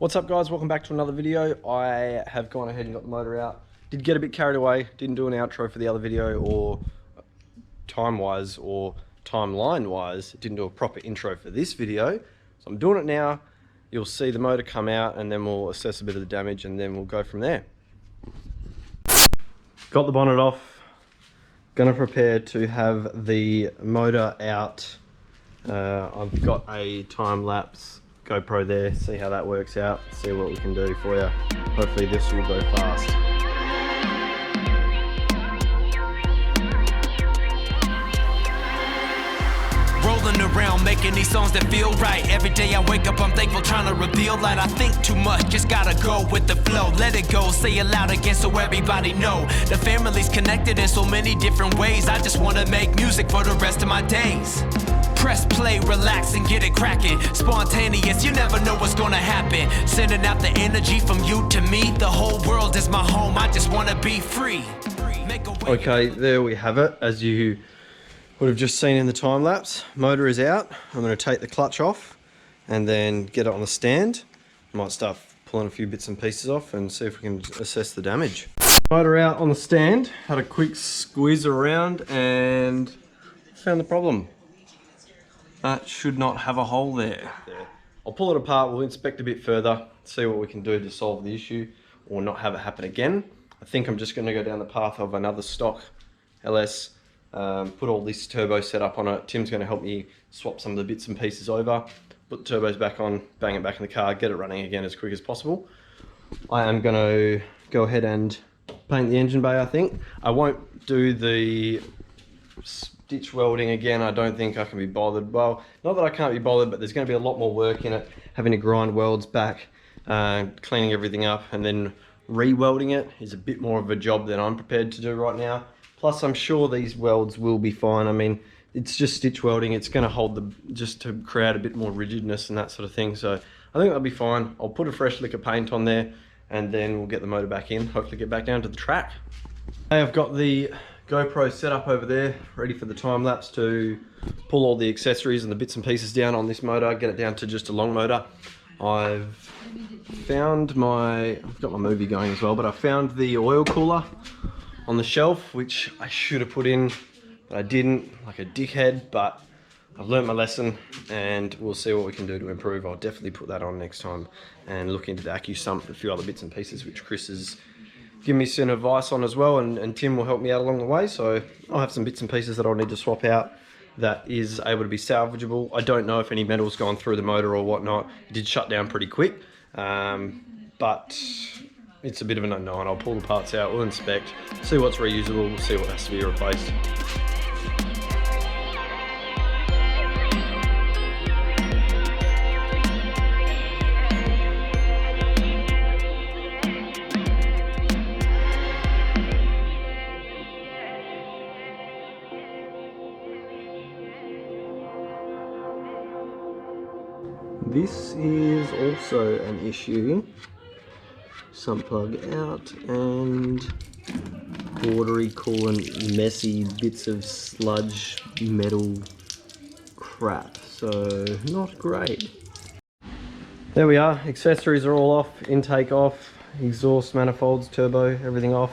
What's up guys, welcome back to another video. I have gone ahead and got the motor out. Did get a bit carried away, didn't do an outro for the other video, or time-wise or timeline-wise, didn't do a proper intro for this video. So I'm doing it now. You'll see the motor come out and then we'll assess a bit of the damage and then we'll go from there. Got the bonnet off. Gonna prepare to have the motor out. I've got a time-lapse GoPro there, see how that works out, see what we can do for you. Hopefully this will go fast. Rolling around making these songs that feel right. Every day I wake up I'm thankful, trying to reveal light. I think too much, just gotta go with the flow. Let it go, say it loud again so everybody know. The family's connected in so many different ways. I just wanna make music for the rest of my days. Press play, relax and get it cracking. Spontaneous, you never know what's gonna happen. Sending out the energy from you to me. The whole world is my home, I just wanna be free. Okay, there we have it. As you would have just seen in the time lapse, motor is out. I'm going to take the clutch off and then get it on the stand. Might start pulling a few bits and pieces off and see if we can assess the damage. Motor out on the stand, had a quick squeeze around and found the problem. That should not have a hole there. I'll pull it apart, we'll inspect a bit further, see what we can do to solve the issue or not have it happen again. I think I'm just going to go down the path of another stock LS. Put all this turbo set up on it. Tim's going to help me swap some of the bits and pieces over, put the turbos back on, bang it back in the car, get it running again as quick as possible. I am going to go ahead and paint the engine bay, I think. I won't do the stitch welding again. I don't think I can be bothered. Well, not that I can't be bothered, but there's going to be a lot more work in it, having to grind welds back, cleaning everything up, and then re-welding it is a bit more of a job than I'm prepared to do right now. Plus, I'm sure these welds will be fine. I mean, it's just stitch welding. It's going to hold just to create a bit more rigidness and that sort of thing. So I think that'll be fine. I'll put a fresh lick of paint on there and then we'll get the motor back in. Hopefully get back down to the track. I've got the GoPro set up over there, ready for the time lapse to pull all the accessories and the bits and pieces down on this motor, get it down to just a long motor. I've got my movie going as well, but I found the oil cooler on the shelf, which I should have put in, but I didn't, like a dickhead, but I've learnt my lesson and we'll see what we can do to improve. I'll definitely put that on next time and look into the AccuSump, a few other bits and pieces which Chris has given me some advice on as well, and Tim will help me out along the way. So I'll have some bits and pieces that I'll need to swap out that is able to be salvageable. I don't know if any metal's gone through the motor or whatnot. It did shut down pretty quick, but it's a bit of an unknown. I'll pull the parts out, we'll inspect, see what's reusable, see what has to be replaced. This is also an issue. Sump plug out and watery, coolant, messy bits of sludge metal crap. So not great. There we are. Accessories are all off, intake off, exhaust manifolds, turbo, everything off.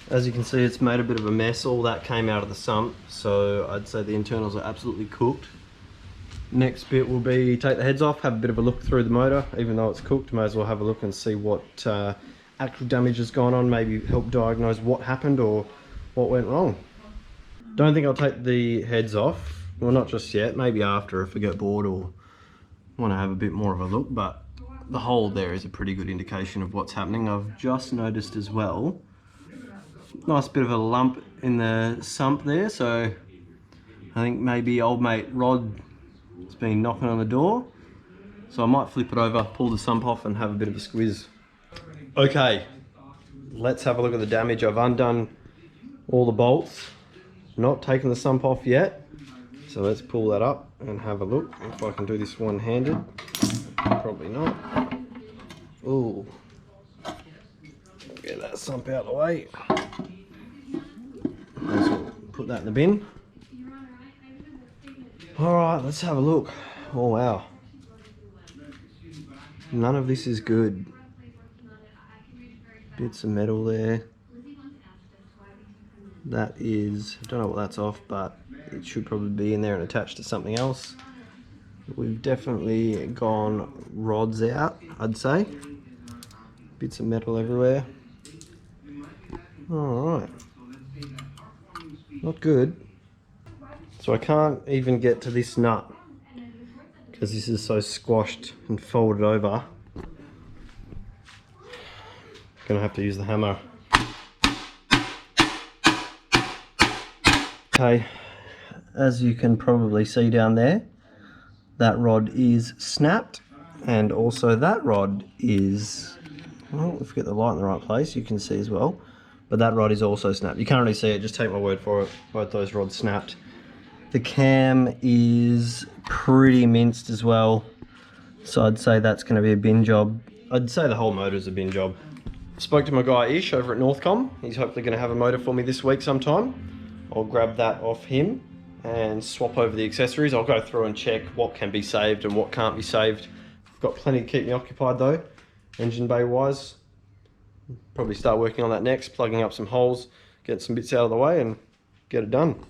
As you can see, it's made a bit of a mess. All that came out of the sump, so I'd say the internals are absolutely cooked. Next bit will be take the heads off, have a bit of a look through the motor. Even though it's cooked, may as well have a look and see what actual damage has gone on, maybe help diagnose what happened or what went wrong. Don't think I'll take the heads off, well, not just yet, maybe after if I get bored or want to have a bit more of a look, but the hole there is a pretty good indication of what's happening. I've just noticed as well, nice bit of a lump in the sump there, so I think maybe old mate Rod has been knocking on the door, so I might flip it over, pull the sump off and have a bit of a squeeze. Okay, let's have a look at the damage. I've undone all the bolts, not taken the sump off yet, so let's pull that up and have a look if I can do this one-handed. Probably not. Ooh, get that sump out of the way. Let's put that in the bin. All right, let's have a look. Oh wow, None of this is good. Bits of metal there. That is, I don't know what that's off, but it should probably be in there and attached to something else. We've definitely gone rods out, I'd say. Bits of metal everywhere. Alright. Not good. So I can't even get to this nut because this is so squashed and folded over. Gonna have to use the hammer. Okay, as you can probably see down there, that rod is snapped, and also that rod is, well, if we get the light in the right place, you can see as well, but that rod is also snapped. You can't really see it, just take my word for it, both those rods snapped. The cam is pretty minced as well, so I'd say that's going to be a bin job. I'd say the whole motor is a bin job. Spoke to my guy Ish over at Northcom. He's hopefully going to have a motor for me this week sometime. I'll grab that off him and swap over the accessories. I'll go through and check what can be saved and what can't be saved. I've got plenty to keep me occupied though, engine bay wise. Probably start working on that next, plugging up some holes, get some bits out of the way and get it done.